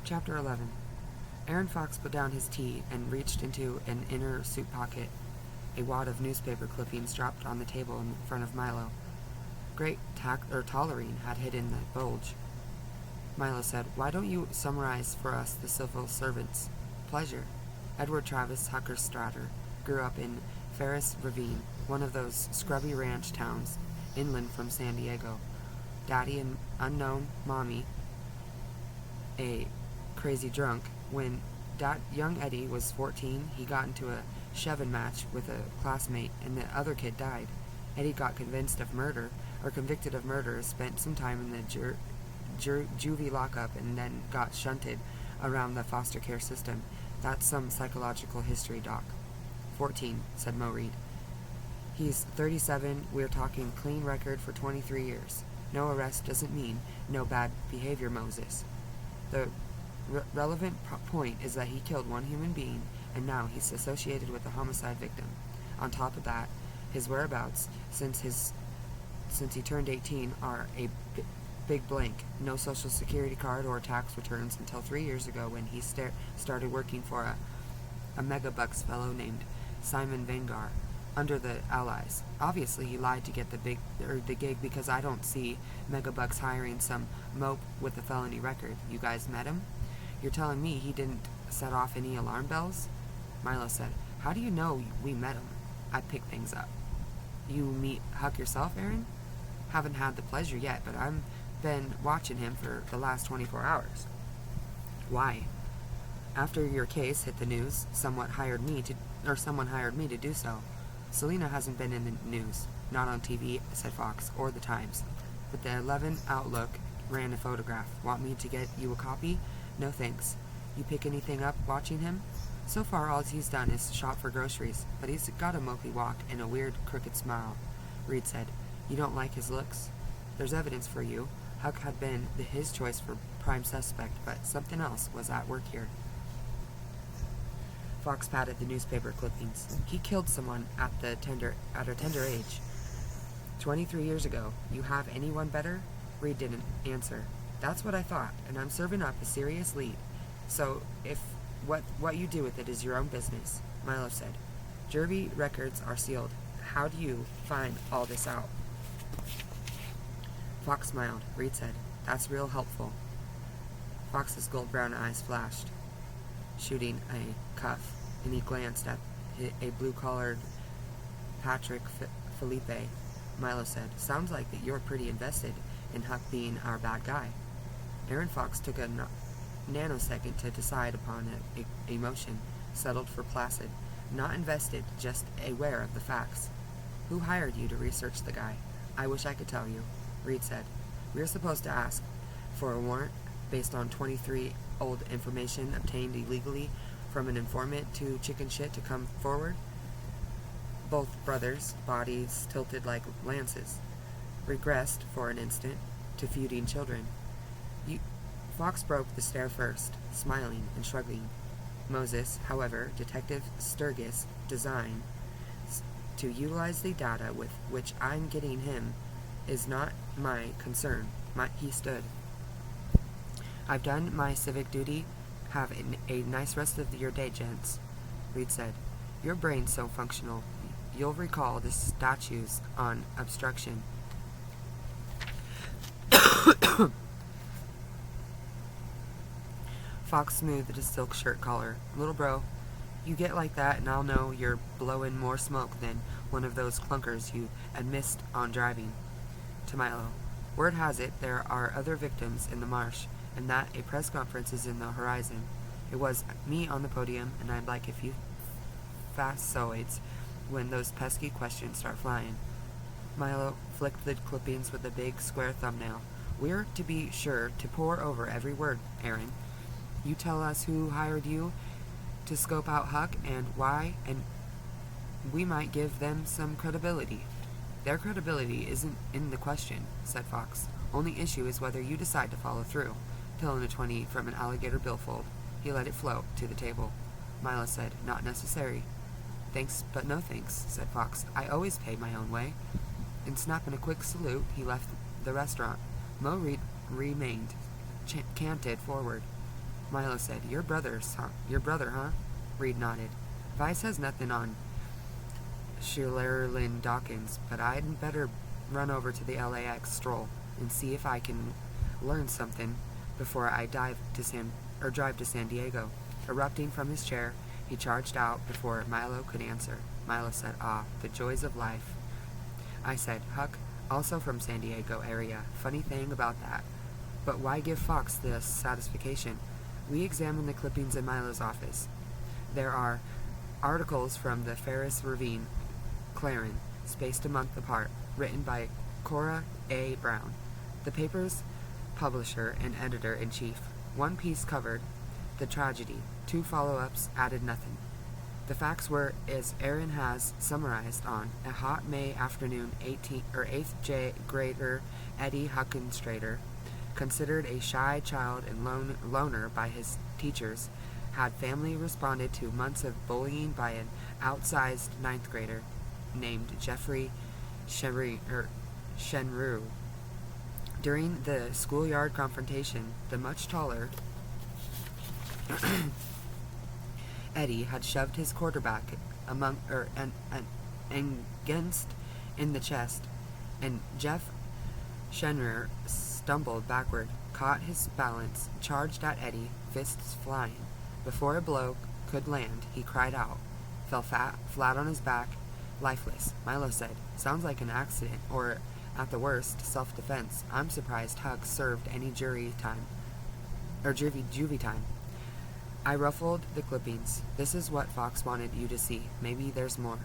Chapter 11. Aaron Fox put down his tea and reached into an inner suit pocket. A wad of newspaper clippings dropped on the table in front of Milo. Great tolerine had hidden the bulge. Milo said, "Why don't you summarize for us the civil servants?" "Pleasure." Edward Travis Huckerstrader grew up in Ferris Ravine, one of those scrubby ranch towns inland from San Diego. Daddy an unknown, mommy a crazy drunk. When young Eddie was 14, he got into a shoving match with a classmate, and the other kid died. Eddie got convicted of murder, spent some time in the juvie lockup, and then got shunted around the foster care system. That's some psychological history, Doc. 14, said Mo Reed. He's 37. We're talking clean record for 23 years. No arrest doesn't mean no bad behavior, Moses. The relevant point is that he killed one human being, and now he's associated with a homicide victim. On top of that, his whereabouts since he turned 18 are a big blank. No social security card or tax returns until 3 years ago when he started working for a megabucks fellow named Simon Vangar under the Allies. Obviously, he lied to get the gig because I don't see megabucks hiring some mope with a felony record. You guys met him? You're telling me he didn't set off any alarm bells? Milo said, "How do you know we met him?" I picked things up. You meet Huck yourself, Aaron? Haven't had the pleasure yet, but I've been watching him for the last 24 hours. Why? After your case hit the news, someone hired me to do so. Selena hasn't been in the news, not on TV, said Fox, or the Times. But the 11 Outlook ran a photograph. Want me to get you a copy? No thanks. You pick anything up watching him? So far, all he's done is shop for groceries, but he's got a mopey walk and a weird, crooked smile. Reed said, "You don't like his looks? There's evidence for you. Huck had been his choice for prime suspect, but something else was at work here." Fox patted the newspaper clippings. He killed someone at a tender age. 23 years ago. You have anyone better? Reed didn't answer. That's what I thought, and I'm serving up a serious lead. So if what you do with it is your own business, Milo said. Jury records are sealed. How do you find all this out? Fox smiled. Reed said, "That's real helpful." Fox's gold-brown eyes flashed, shooting a cuff, and he glanced at a blue-collared Patrick Felipe. Milo said, "Sounds like that you're pretty invested in Huck being our bad guy." Aaron Fox took a nanosecond to decide upon an emotion, settled for placid. Not invested, just aware of the facts. Who hired you to research the guy? I wish I could tell you, Reed said. We're supposed to ask for a warrant based on 23 old information obtained illegally from an informant to chicken shit to come forward. Both brothers, bodies tilted like lances, regressed for an instant to feuding children. Fox broke the stare first, smiling and shrugging. Moses, however, Detective Sturgis' design to utilize the data with which I'm getting him is not my concern. He stood. I've done my civic duty. Have a nice rest of your day, gents, Reed said. Your brain's so functional. You'll recall the statutes on obstruction. Fox smoothed his silk shirt collar. Little bro, you get like that and I'll know you're blowing more smoke than one of those clunkers you had missed on driving. To Milo, word has it there are other victims in the marsh, and that a press conference is in the horizon. It was me on the podium, and I'd like a few factoids when those pesky questions start flying. Milo flicked the clippings with a big square thumbnail. We're to be sure to pore over every word, Aaron. You tell us who hired you to scope out Huck and why, and we might give them some credibility. Their credibility isn't in the question, said Fox. Only issue is whether you decide to follow through. Pulling a 20 from an alligator billfold, he let it float to the table. Milo said, not necessary. Thanks, but no thanks, said Fox. I always pay my own way. And snapping a quick salute, he left the remained, canted forward. Milo said, Your brother, huh? Reed nodded. Vice has nothing on Schuylerlin Dawkins, but I'd better run over to the LAX stroll and see if I can learn something before I drive to San Diego. Erupting from his chair, he charged out before Milo could answer. Milo said, the joys of life. I said, Huck, also from San Diego area. Funny thing about that. But why give Fox this satisfaction? We examined the clippings in Milo's office. There are articles from the Ferris Ravine, Clarin, spaced a month apart, written by Cora A. Brown, the paper's publisher and editor-in-chief. One piece covered the tragedy. 2 follow-ups added nothing. The facts were, as Aaron has summarized on a hot May afternoon, 8th grader Eddie Huckenstrader, considered a shy child and loner by his teachers, had family responded to months of bullying by an outsized 9th grader named Jeffrey Shenru. During the schoolyard confrontation, the much taller Eddie had shoved his quarterback against in the chest, and Jeff Shenru stumbled backward, caught his balance, charged at Eddie, fists flying. Before a blow could land, he cried out, fell flat on his back, lifeless. Milo said, Sounds like an accident, or, at the worst, self-defense. I'm surprised Huck served any juvie time. I ruffled the clippings. This is what Fox wanted you to see. Maybe there's more.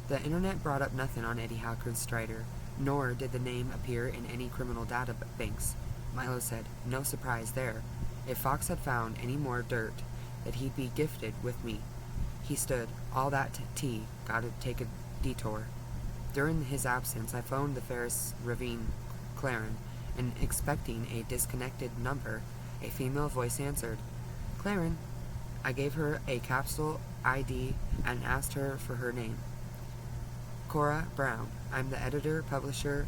The internet brought up nothing on Eddie Huckenstrader, nor did the name appear in any criminal data banks. Milo said, No surprise there. If Fox had found any more dirt, that he'd be gifted with me. He stood, all that tea, gotta take a detour. During his absence, I phoned the Ferris Ravine Clarin, and expecting a disconnected number, a female voice answered. Clarin. I gave her a capsule ID and asked her for her name. Cora Brown. I'm the editor, publisher,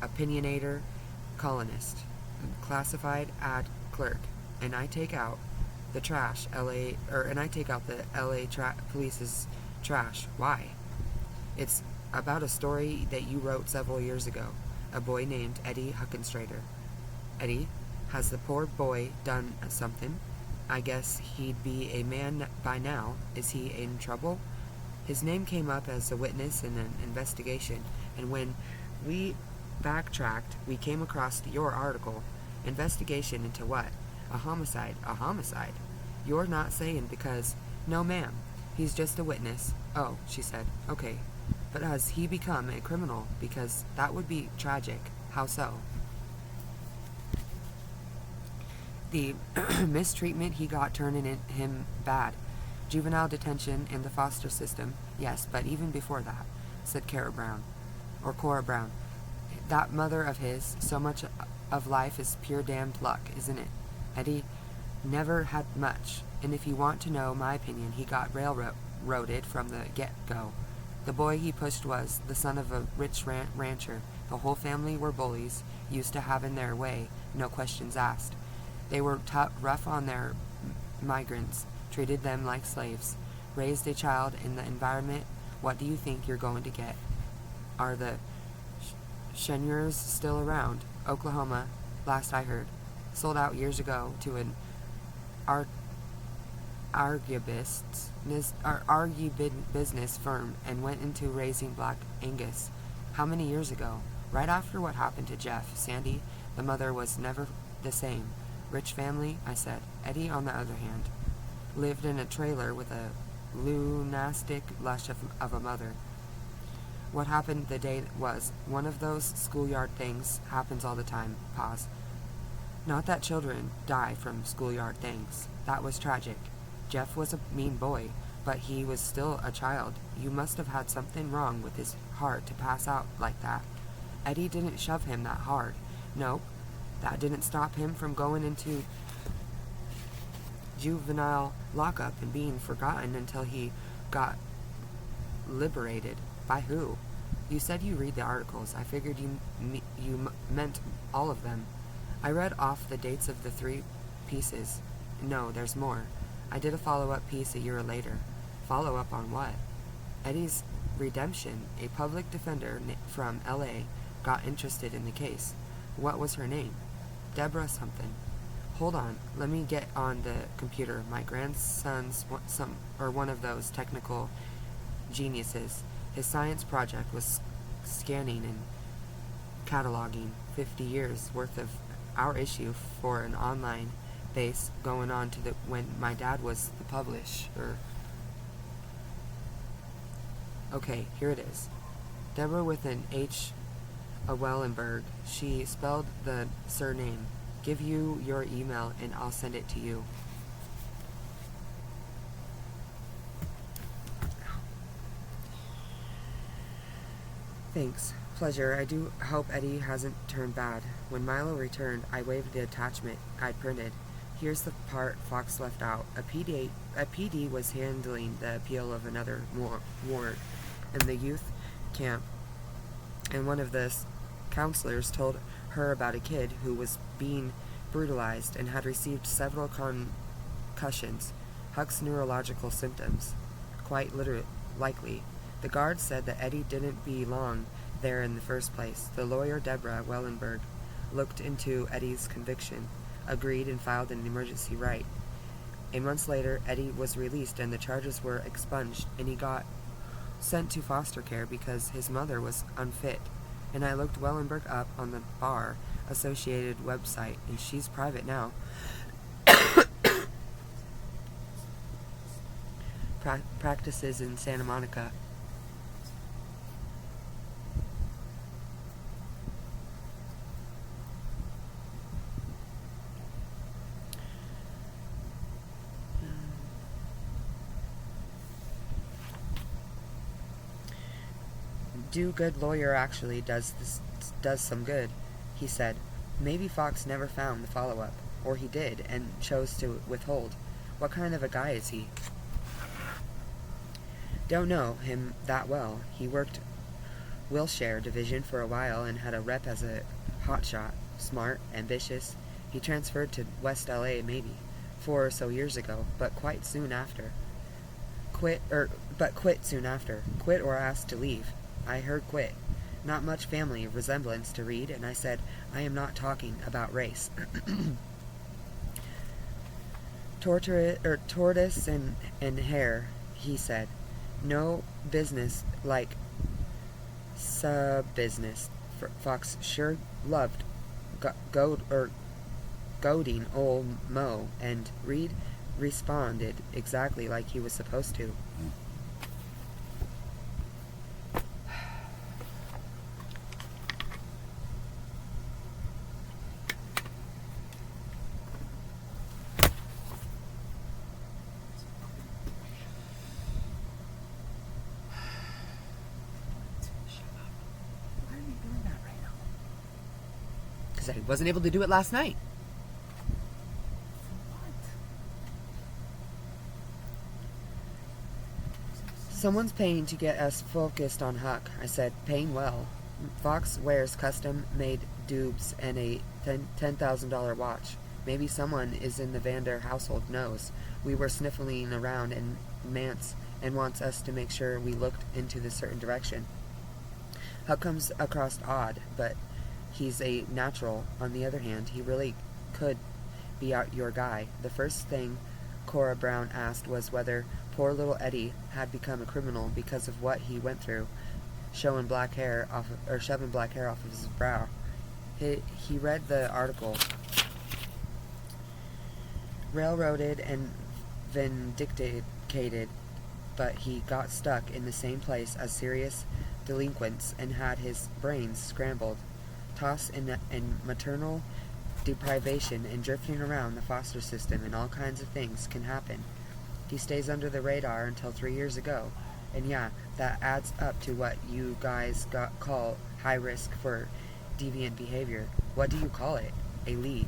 opinionator, columnist, classified ad clerk, and I take out the LA police's trash. Why? It's about a story that you wrote several years ago. A boy named Eddie Huckenstrader. Eddie? Has the poor boy done something? I guess he'd be a man by now. Is he in trouble? His name came up as a witness in an investigation, and when we backtracked, we came across your article. Investigation into what? A homicide. A homicide? You're not saying because... No, ma'am. He's just a witness. Oh, she said. Okay. But has he become a criminal? Because that would be tragic. How so? The mistreatment he got turning him bad. Juvenile detention in the foster system. Yes, but even before that, said Cora Brown. That mother of his, so much of life is pure damned luck, isn't it? Eddie never had much, and if you want to know my opinion, he got railroaded from the get-go. The boy he pushed was the son of a rich rancher. The whole family were bullies, used to having their way, no questions asked. They were rough on their migrants, treated them like slaves, raised a child in the environment. What do you think you're going to get? Are the Shenures still around? Oklahoma, last I heard. Sold out years ago to an agribusiness firm and went into raising Black Angus. How many years ago? Right after what happened to Jeff. Sandy, the mother was never the same. Rich family, I said. Eddie, on the other hand, lived in a trailer with a lunatic lush of a mother. What happened the day was one of those schoolyard things. Happens all the time. Pause. Not that children die from schoolyard things. That was tragic. Jeff was a mean boy, but he was still a child. You must have had something wrong with his heart to pass out like that. Eddie didn't shove him that hard. Nope. That didn't stop him from going into juvenile lockup and being forgotten until he got liberated. By who? You said you read the articles. I figured you meant all of them. I read off the dates of the 3 pieces. No, there's more. I did a follow-up piece a year later. Follow-up on what? Eddie's redemption. A public defender from L.A. got interested in the case. What was her name? Deborah something. Hold on, let me get on the computer. My grandson's one of those technical geniuses. His science project was scanning and cataloging 50 years worth of our issue for an online base going on to when my dad was the publisher. Okay, here it is. Deborah with an H, a Wellenberg. She spelled the surname. Give you your email and I'll send it to you. Thanks. Pleasure. I do hope Eddie hasn't turned bad. When Milo returned, I waved the attachment I'd printed. Here's the part Fox left out. A PD was handling the appeal of another ward in the youth camp, and one of the counselors told her about a kid who was being brutalized and had received several concussions. Huck's neurological symptoms. Quite likely. The guard said that Eddie didn't belong there in the first place. The lawyer, Deborah Wellenberg, looked into Eddie's conviction, agreed, and filed an emergency right. A month later, Eddie was released and the charges were expunged, and he got sent to foster care because his mother was unfit. And I looked Wellenberg up on the Bar Associated website, and she's private now. Practices in Santa Monica. Do-good lawyer actually does some good, he said. Maybe Fox never found the follow-up, or he did and chose to withhold. What kind of a guy is he? Don't know him that well. He worked Wilshire Division for a while and had a rep as a hotshot. Smart, ambitious. He transferred to West LA maybe 4 or so years ago, but quite soon after. Quit soon after. Quit or asked to leave. I heard quit. Not much family resemblance to read, and I said, I am not talking about race. Tortoise and hare, he said. No business like sub-business. Fox sure loved goading old Mo, and Reed responded exactly like he was supposed to. I wasn't able to do it last night. Someone's paying to get us focused on Huck, I said, paying well. Fox wears custom-made dubs and a $10,000 watch. Maybe someone is in the Vander household knows. We were sniffling around in Mance and wants us to make sure we looked into the certain direction. Huck comes across odd, but he's a natural. On the other hand, he really could be out your guy. The first thing Cora Brown asked was whether poor little Eddie had become a criminal because of what he went through, shoving black hair off of his brow. He read the article. Railroaded and vindicated, but he got stuck in the same place as serious delinquents and had his brains scrambled. Tossed in maternal deprivation and drifting around the foster system, and all kinds of things can happen. He stays under the radar until 3 years ago, and yeah, that adds up to what you guys call high risk for deviant behavior. What do you call it? A lead.